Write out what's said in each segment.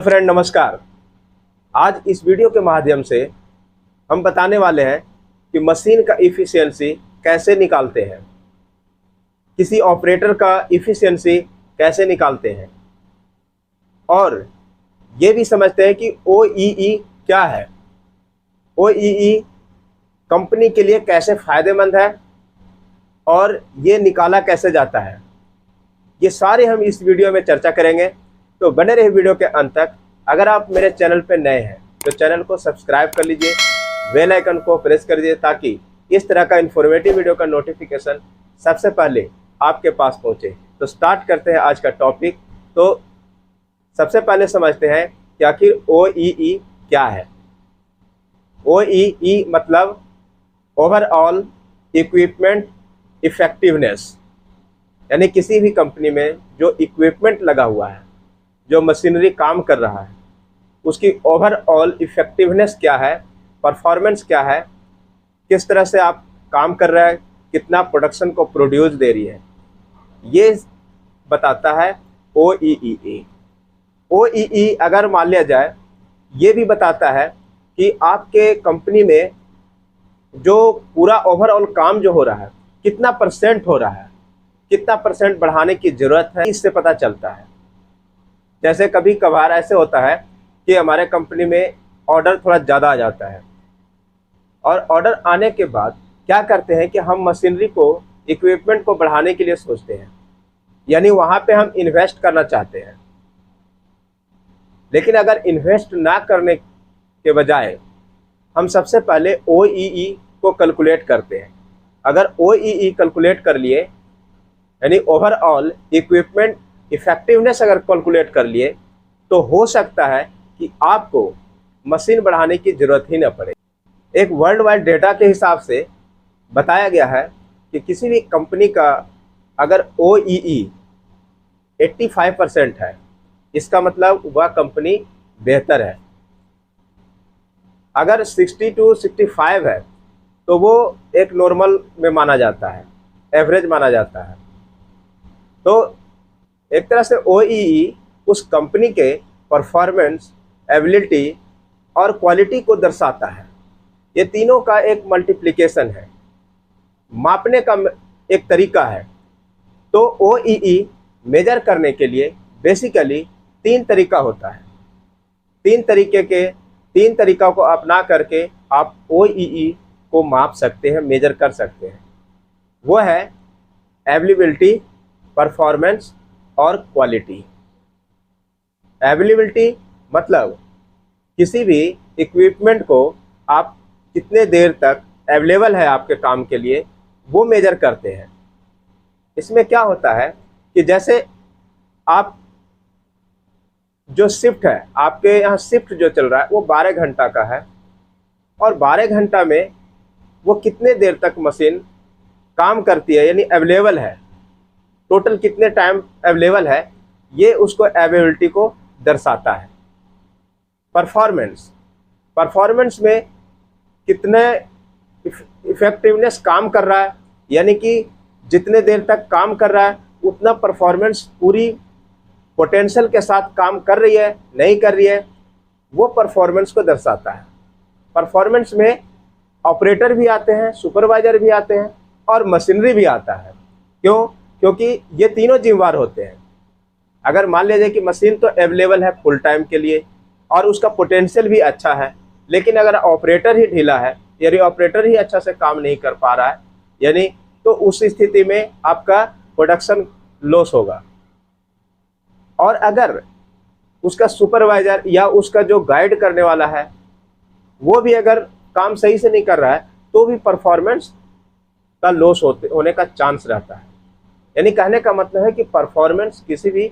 Friend नमस्कार। आज इस वीडियो के माध्यम से हम बताने वाले हैं कि मशीन का इफ़िशियंसी कैसे निकालते हैं, किसी ऑपरेटर का इफ़िशियंसी कैसे निकालते हैं और ये भी समझते हैं कि OEE क्या है, OEE कंपनी के लिए कैसे फ़ायदेमंद है और ये निकाला कैसे जाता है। ये सारे हम इस वीडियो में चर्चा करेंगे, तो बने रहे वीडियो के अंत तक। अगर आप मेरे चैनल पर नए हैं तो चैनल को सब्सक्राइब कर लीजिए, बेल आइकन को प्रेस कर दीजिए ताकि इस तरह का इन्फॉर्मेटिव वीडियो का नोटिफिकेशन सबसे पहले आपके पास पहुंचे। तो स्टार्ट करते हैं आज का टॉपिक। तो सबसे पहले समझते हैं कि आखिर OEE क्या है। OEE मतलब ओवरऑल इक्विपमेंट इफेक्टिवनेस, यानी किसी भी कंपनी में जो इक्विपमेंट लगा हुआ है, जो मशीनरी काम कर रहा है, उसकी ओवरऑल इफेक्टिवनेस क्या है, परफॉर्मेंस क्या है, किस तरह से आप काम कर रहे हैं, कितना प्रोडक्शन को प्रोड्यूस दे रही है, ये बताता है OEE। OEE अगर मान लिया जाए, ये भी बताता है कि आपके कंपनी में जो पूरा ओवरऑल काम जो हो रहा है कितना परसेंट हो रहा है, कितना परसेंट बढ़ाने की ज़रूरत है, इससे पता चलता है। जैसे कभी कभार ऐसे होता है कि हमारे कंपनी में ऑर्डर थोड़ा ज़्यादा आ जाता है और ऑर्डर आने के बाद क्या करते हैं कि हम मशीनरी को, इक्विपमेंट को बढ़ाने के लिए सोचते हैं, यानी वहाँ पे हम इन्वेस्ट करना चाहते हैं। लेकिन अगर इन्वेस्ट ना करने के बजाय हम सबसे पहले OEE को कैलकुलेट करते हैं। अगर OEE कैलकुलेट कर लिए, यानी ओवरऑल इक्विपमेंट इफेक्टिवनेस अगर कैलकुलेट कर लिए, तो हो सकता है कि आपको मशीन बढ़ाने की ज़रूरत ही न पड़े। एक वर्ल्ड वाइड डेटा के हिसाब से बताया गया है कि किसी भी कंपनी का अगर OEE 85% है, इसका मतलब वह कंपनी बेहतर है। अगर 60 to 65 है तो वो एक नॉर्मल में माना जाता है, एवरेज माना जाता है। तो एक तरह से OEE उस कंपनी के परफॉर्मेंस, एबिलिटी और क्वालिटी को दर्शाता है। ये तीनों का एक मल्टीप्लिकेशन है, मापने का एक तरीका है। तो OEE मेजर करने के लिए बेसिकली 3 तरीका होता है। 3 तरीका को अपना करके आप OEE को माप सकते हैं, मेजर कर सकते हैं। वो है अवेलेबिलिटी, परफॉर्मेंस और क्वालिटी। अवेलेबिलिटी मतलब किसी भी इक्विपमेंट को आप कितने देर तक अवेलेबल है आपके काम के लिए, वो मेजर करते हैं। इसमें क्या होता है कि जैसे आप जो शिफ्ट है, आपके यहाँ शिफ्ट जो चल रहा है वो 12 घंटा का है और 12 घंटा में वो कितने देर तक मशीन काम करती है, यानी अवेलेबल है, टोटल कितने टाइम अवेलेबल है, ये उसको अवेलेबिलिटी को दर्शाता है। परफॉर्मेंस में कितने इफेक्टिवनेस काम कर रहा है, यानी कि जितने देर तक काम कर रहा है उतना परफॉर्मेंस पूरी पोटेंशियल के साथ काम कर रही है, नहीं कर रही है, वो परफॉर्मेंस को दर्शाता है। परफॉर्मेंस में ऑपरेटर भी आते हैं, सुपरवाइजर भी आते हैं और मशीनरी भी आता है। क्यों? क्योंकि ये तीनों जिम्मेवार होते हैं। अगर मान लीजिए कि मशीन तो अवेलेबल है फुल टाइम के लिए और उसका पोटेंशियल भी अच्छा है, लेकिन अगर ऑपरेटर ही ढीला है, यानी ऑपरेटर ही अच्छा से काम नहीं कर पा रहा है, यानी तो उस स्थिति में आपका प्रोडक्शन लॉस होगा। और अगर उसका सुपरवाइजर या उसका जो गाइड करने वाला है वो भी अगर काम सही से नहीं कर रहा है, तो भी परफॉर्मेंस का लॉस होने का चांस रहता है। यानी कहने का मतलब है कि परफॉर्मेंस, किसी भी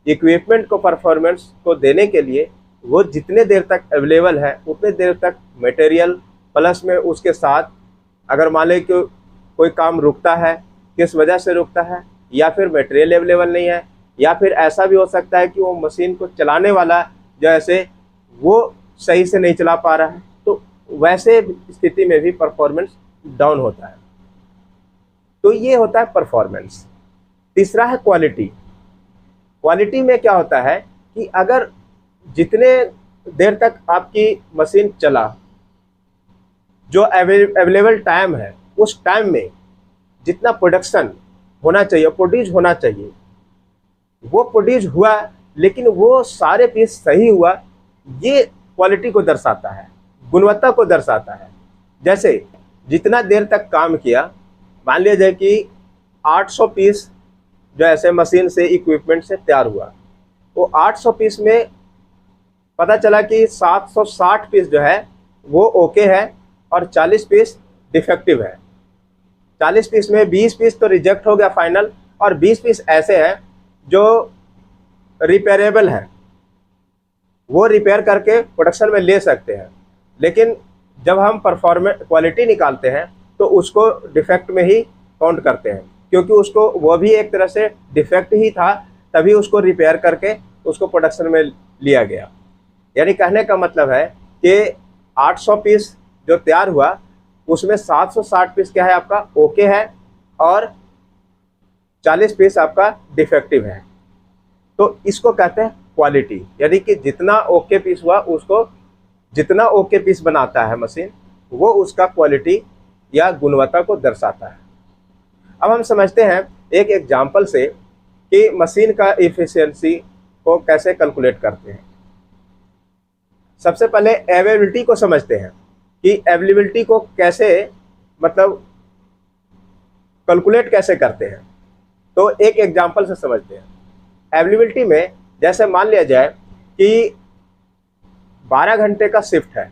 इक्विपमेंट को परफॉर्मेंस को देने के लिए वो जितने देर तक अवेलेबल है उतने देर तक मटेरियल प्लस में उसके साथ, अगर मान लें कि कोई काम रुकता है, किस वजह से रुकता है, या फिर मटेरियल अवेलेबल नहीं है, या फिर ऐसा भी हो सकता है कि वो मशीन को चलाने वाला जैसे वो सही से नहीं चला पा रहा है, तो वैसे स्थिति में भी परफॉर्मेंस डाउन होता है। तो ये होता है परफॉर्मेंस। तीसरा है क्वालिटी। क्वालिटी में क्या होता है कि अगर जितने देर तक आपकी मशीन चला, जो अवेलेबल टाइम है, उस टाइम में जितना प्रोडक्शन होना चाहिए, प्रोड्यूस होना चाहिए, वो प्रोड्यूस हुआ, लेकिन वो सारे पीस सही हुआ, ये क्वालिटी को दर्शाता है, गुणवत्ता को दर्शाता है। जैसे जितना देर तक काम किया, मान लिया जाए कि 800 पीस जो ऐसे मशीन से, इक्विपमेंट से तैयार हुआ, वो 800 पीस में पता चला कि 760 पीस जो है वो ओके है और 40 पीस डिफेक्टिव है। 40 पीस में 20 पीस तो रिजेक्ट हो गया फाइनल, और 20 पीस ऐसे हैं जो रिपेयरेबल है, वो रिपेयर करके प्रोडक्शन में ले सकते हैं। लेकिन जब हम परफॉर्मेंस क्वालिटी निकालते हैं तो उसको डिफेक्ट में ही काउंट करते हैं, क्योंकि उसको वो भी एक तरह से डिफेक्ट ही था, तभी उसको रिपेयर करके उसको प्रोडक्शन में लिया गया। यानी कहने का मतलब है कि 800 पीस जो तैयार हुआ, उसमें 760 पीस क्या है आपका ओके है, और 40 पीस आपका डिफेक्टिव है। तो इसको कहते हैं क्वालिटी। यानी कि जितना ओके पीस हुआ, उसको जितना ओके पीस बनाता है मशीन, वो उसका क्वालिटी या गुणवत्ता को दर्शाता है। अब हम समझते हैं एक एग्जाम्पल से कि मशीन का इफिशियंसी को कैसे कैलकुलेट करते हैं। सबसे पहले अवेलेबिलिटी को समझते हैं कि अवेलेबिलिटी को कैसे, मतलब कैलकुलेट कैसे करते हैं। तो एक एग्जांपल से समझते हैं। अवेलेबिलिटी में जैसे मान लिया जाए कि 12 घंटे का शिफ्ट है,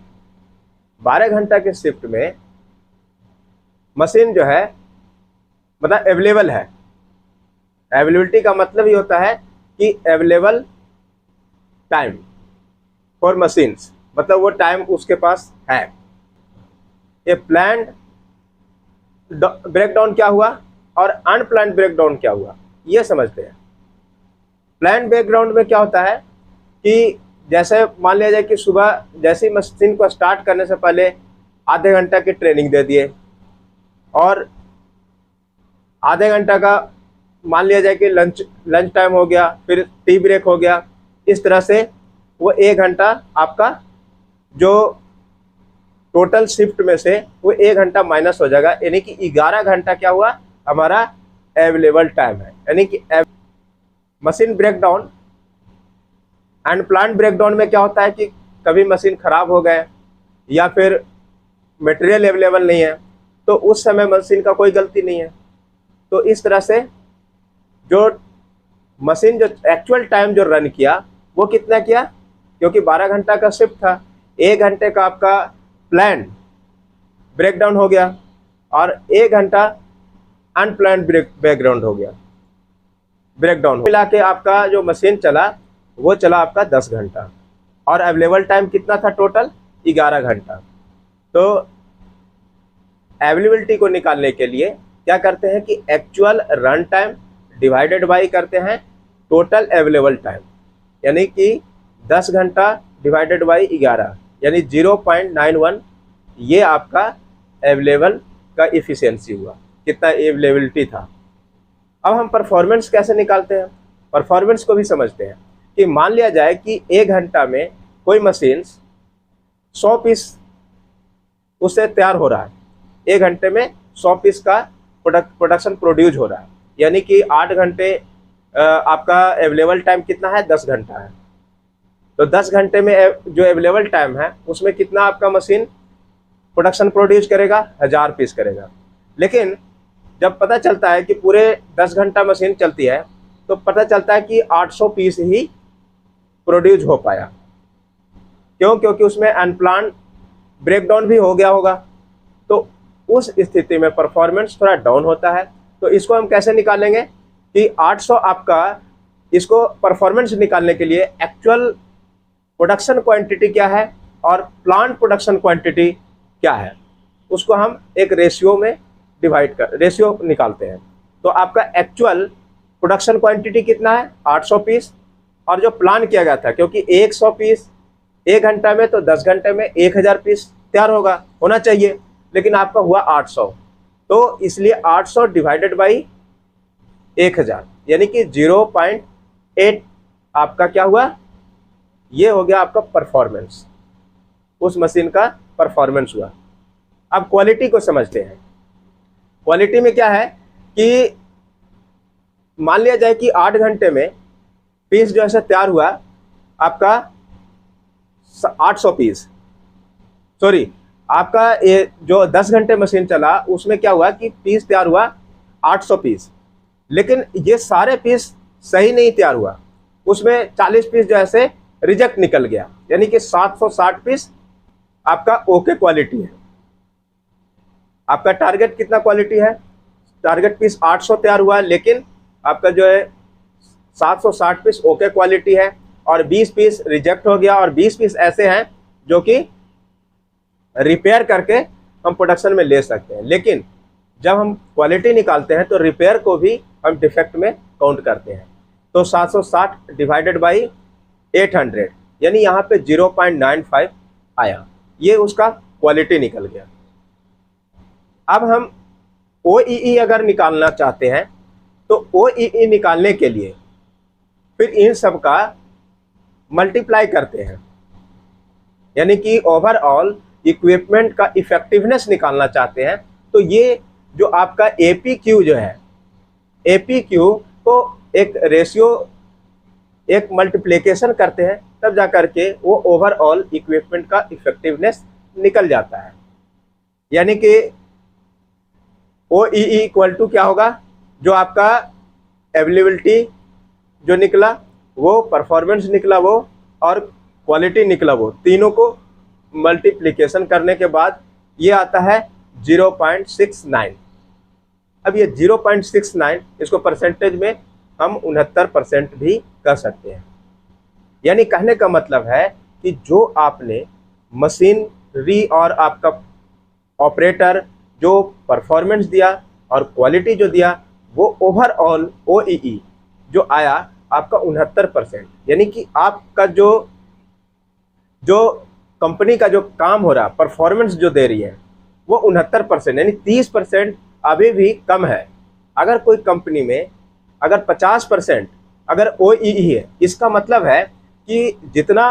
12 घंटा के शिफ्ट में मशीन जो है मतलब अवेलेबल है। अवेलेबिलिटी का मतलब ही होता है कि अवेलेबल टाइम फॉर मशीन्स, मतलब वो टाइम उसके पास है। ये प्लान्ड ब्रेकडाउन क्या हुआ और अनप्लान्ड ब्रेकडाउन क्या हुआ, ये समझते हैं। प्लान्ड ब्रेकडाउन में क्या होता है कि जैसे मान लिया जाए कि सुबह जैसे ही मशीन को स्टार्ट करने से पहले आधे घंटा की ट्रेनिंग दे दिए, और आधे घंटा का मान लिया जाए कि लंच टाइम हो गया, फिर टी ब्रेक हो गया। इस तरह से वो 1 घंटा आपका जो टोटल शिफ्ट में से वो 1 घंटा माइनस हो जाएगा। यानी कि 11 घंटा क्या हुआ हमारा अवेलेबल टाइम है। यानी कि मशीन ब्रेकडाउन, अनप्लान्ड ब्रेकडाउन में क्या होता है कि कभी मशीन खराब हो गए या फिर मटेरियल अवेलेबल नहीं है, तो उस समय मशीन का कोई गलती नहीं है। तो इस तरह से जो मशीन जो एक्चुअल टाइम जो रन किया वो कितना किया, क्योंकि 12 घंटा का शिफ्ट था, 1 घंटे का आपका प्लान ब्रेकडाउन हो गया और 1 घंटा अनप्लान्ड ब्रेकडाउन हो गया। ब्रेकडाउन मिला के आपका जो मशीन चला वो चला आपका 10 घंटा, और अवेलेबल टाइम कितना था टोटल 11 घंटा। तो अवेलेबिलिटी को निकालने के लिए क्या करते हैं कि actual run time divided by करते हैं टोटल अवेलेबल टाइम, यानी कि 10 घंटा डिवाइडेड बाई 11, यानी 0.91। ये आपका अवेलेबल का इफिशियंसी हुआ, कितना अवेलेबिलिटी था। अब हम परफॉर्मेंस कैसे निकालते हैं, परफॉर्मेंस को भी समझते हैं। कि मान लिया जाए कि 1 घंटा में कोई मशीन 100 पीस उससे तैयार हो रहा है, 1 घंटे में 100 पीस का प्रोडक्शन प्रोड्यूस हो रहा है, यानी कि 8 घंटे आपका अवेलेबल टाइम कितना है 10 घंटा है। तो 10 घंटे में जो अवेलेबल टाइम है उसमें कितना आपका मशीन प्रोडक्शन प्रोड्यूस करेगा, 1000 पीस करेगा। लेकिन जब पता चलता है कि पूरे 10 घंटा मशीन चलती है तो पता चलता है कि 800 पीस ही प्रोड्यूस हो पाया। क्यों? क्योंकि उसमें अनप्लान्ड ब्रेकडाउन भी हो गया होगा। तो उस स्थिति में परफॉर्मेंस थोड़ा डाउन होता है। तो इसको हम कैसे निकालेंगे कि 800 आपका, इसको परफॉर्मेंस निकालने के लिए एक्चुअल प्रोडक्शन क्वांटिटी क्या है और प्लांट प्रोडक्शन क्वांटिटी क्या है, उसको हम एक रेशियो में रेशियो निकालते हैं। तो आपका एक्चुअल प्रोडक्शन क्वांटिटी कितना है 800 पीस, और जो प्लान किया गया था, क्योंकि 100 पीस 1 घंटा में, तो 10 घंटे में 1000 पीस तैयार होना चाहिए, लेकिन आपका हुआ 800। तो इसलिए 800 डिवाइडेड बाई 1000, यानी कि 0.8 आपका क्या हुआ, ये हो गया आपका परफॉर्मेंस, उस मशीन का परफॉर्मेंस हुआ। अब क्वालिटी को समझते हैं। क्वालिटी में क्या है कि मान लिया जाए कि 8 घंटे में पीस जो है तैयार हुआ आपका 800 पीस, सॉरी आपका ये जो 10 घंटे मशीन चला उसमें क्या हुआ कि पीस तैयार हुआ 800 पीस, लेकिन ये सारे पीस सही नहीं तैयार हुआ, उसमें 40 पीस जो है रिजेक्ट निकल गया, यानी कि 760 पीस आपका ओके क्वालिटी है। आपका टारगेट कितना क्वालिटी है, टारगेट पीस 800 तैयार हुआ, लेकिन आपका जो है 760 पीस ओके क्वालिटी है और 20 पीस रिजेक्ट हो गया, और 20 पीस ऐसे हैं जो कि रिपेयर करके हम प्रोडक्शन में ले सकते हैं। लेकिन जब हम क्वालिटी निकालते हैं तो रिपेयर को भी हम डिफेक्ट में काउंट करते हैं। तो 760 डिवाइडेड बाई 800 यानी यहाँ पे 0.95 आया, ये उसका क्वालिटी निकल गया। अब हम OEE अगर निकालना चाहते हैं तो OEE निकालने के लिए फिर इन सब का मल्टीप्लाई करते हैं, यानी कि ओवरऑल इक्विपमेंट का इफेक्टिवनेस निकालना चाहते हैं तो ये जो आपका APQ जो है, APQ को एक रेशियो, एक मल्टीप्लिकेशन करते हैं, तब जा करके वो ओवरऑल इक्विपमेंट का इफेक्टिवनेस निकल जाता है। यानी कि OEE इक्वल टू क्या होगा, जो आपका अवेलेबिलिटी जो निकला वो, परफॉर्मेंस निकला वो, और क्वालिटी निकला वो, तीनों को मल्टीप्लिकेशन करने के बाद ये आता है 0.69। अब ये 0.69 इसको परसेंटेज में हम 69% भी कर सकते हैं। यानी कहने का मतलब है कि जो आपने मशीनरी और आपका ऑपरेटर जो परफॉर्मेंस दिया और क्वालिटी जो दिया, वो ओवरऑल OEE जो आया आपका 69%, यानी कि आपका जो कंपनी का जो काम हो रहा, परफॉर्मेंस जो दे रही है वो 69%, यानी 30% अभी भी कम है। अगर कोई कंपनी में अगर 50% अगर OEE है, इसका मतलब है कि जितना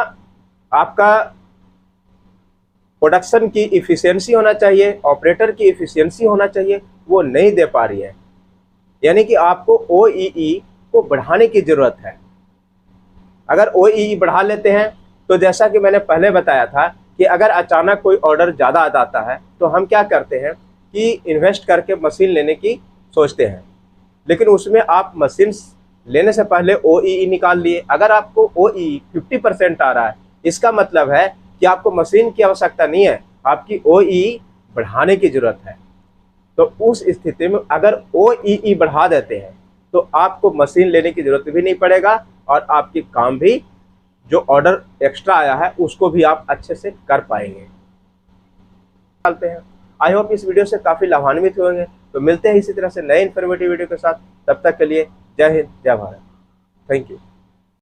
आपका प्रोडक्शन की इफिशियंसी होना चाहिए, ऑपरेटर की इफिशियंसी होना चाहिए, वो नहीं दे पा रही है। यानी कि आपको OEE को बढ़ाने की ज़रूरत है। अगर OEE बढ़ा लेते हैं तो जैसा कि मैंने पहले बताया था कि अगर अचानक कोई ऑर्डर ज़्यादा आ जाता है तो हम क्या करते हैं कि इन्वेस्ट करके मशीन लेने की सोचते हैं, लेकिन उसमें आप मशीन लेने से पहले OEE निकाल लिए। अगर आपको OEE 50% आ रहा है, इसका मतलब है कि आपको मशीन की आवश्यकता नहीं है, आपकी OEE बढ़ाने की ज़रूरत है। तो उस स्थिति में अगर OEE बढ़ा देते हैं तो आपको मशीन लेने की ज़रूरत भी नहीं पड़ेगा और आपकी काम भी, जो ऑर्डर एक्स्ट्रा आया है उसको भी आप अच्छे से कर पाएंगे। चलते हैं। आई होप इस वीडियो से काफ़ी लाभान्वित होंगे। तो मिलते हैं इसी तरह से नए इन्फॉर्मेटिव वीडियो के साथ। तब तक के लिए जय हिंद, जय भारत। Thank you.